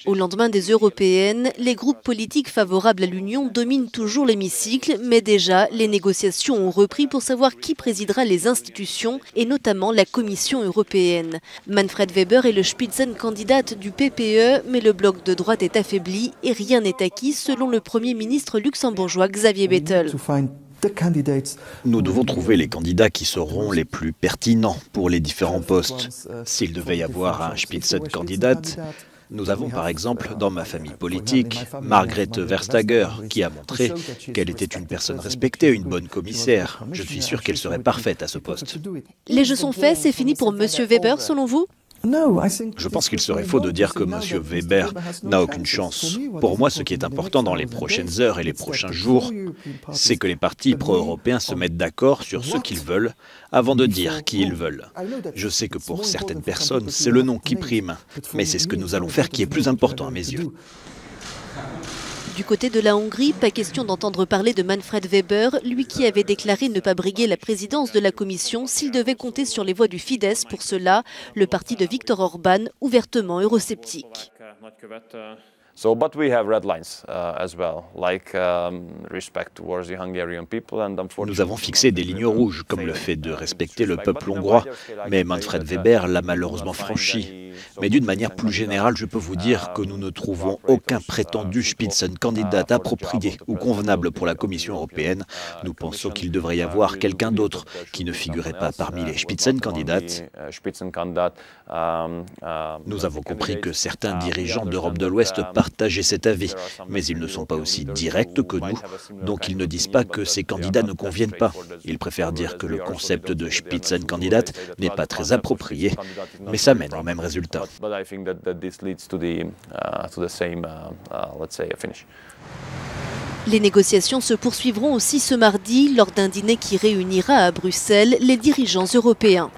Au lendemain des européennes, les groupes politiques favorables à l'Union dominent toujours l'hémicycle, mais déjà, les négociations ont repris pour savoir qui présidera les institutions et notamment la Commission européenne. Manfred Weber est le Spitzenkandidat du PPE, mais le bloc de droite est affaibli et rien n'est acquis selon le Premier ministre luxembourgeois Xavier Bettel. Nous devons trouver les candidats qui seront les plus pertinents pour les différents postes. S'il devait y avoir un Spitzenkandidat, nous avons par exemple dans ma famille politique Margrethe Vestager qui a montré qu'elle était une personne respectée, une bonne commissaire. Je suis sûr qu'elle serait parfaite à ce poste. Les jeux sont faits, c'est fini pour M. Weber selon vous ? Je pense qu'il serait faux de dire que M. Weber n'a aucune chance. Pour moi, ce qui est important dans les prochaines heures et les prochains jours, c'est que les partis pro-européens se mettent d'accord sur ce qu'ils veulent avant de dire qui ils veulent. Je sais que pour certaines personnes, c'est le nom qui prime, mais c'est ce que nous allons faire qui est plus important à mes yeux. Du côté de la Hongrie, pas question d'entendre parler de Manfred Weber, lui qui avait déclaré ne pas briguer la présidence de la Commission s'il devait compter sur les voix du Fidesz pour cela, le parti de Viktor Orban, ouvertement eurosceptique. But we have red lines as well, like respect towards the Hungarian people and Nous avons fixé des lignes rouges, comme le fait de respecter le peuple hongrois, mais Manfred Weber l'a malheureusement franchi. Mais d'une manière plus générale, je peux vous dire que nous ne trouvons aucun prétendu Spitzenkandidat approprié ou convenable pour la Commission européenne. Nous pensons qu'il devrait y avoir quelqu'un d'autre qui ne figurait pas parmi les Spitzenkandidats. Nous avons compris que certains dirigeants d'Europe de l'Ouest partageaient cet avis, mais ils ne sont pas aussi directs que nous, donc ils ne disent pas que ces candidats ne conviennent pas. Ils préfèrent dire que le concept de Spitzenkandidat n'est pas très approprié, mais ça mène au même résultat. Les négociations se poursuivront aussi ce mardi lors d'un dîner qui réunira à Bruxelles les dirigeants européens.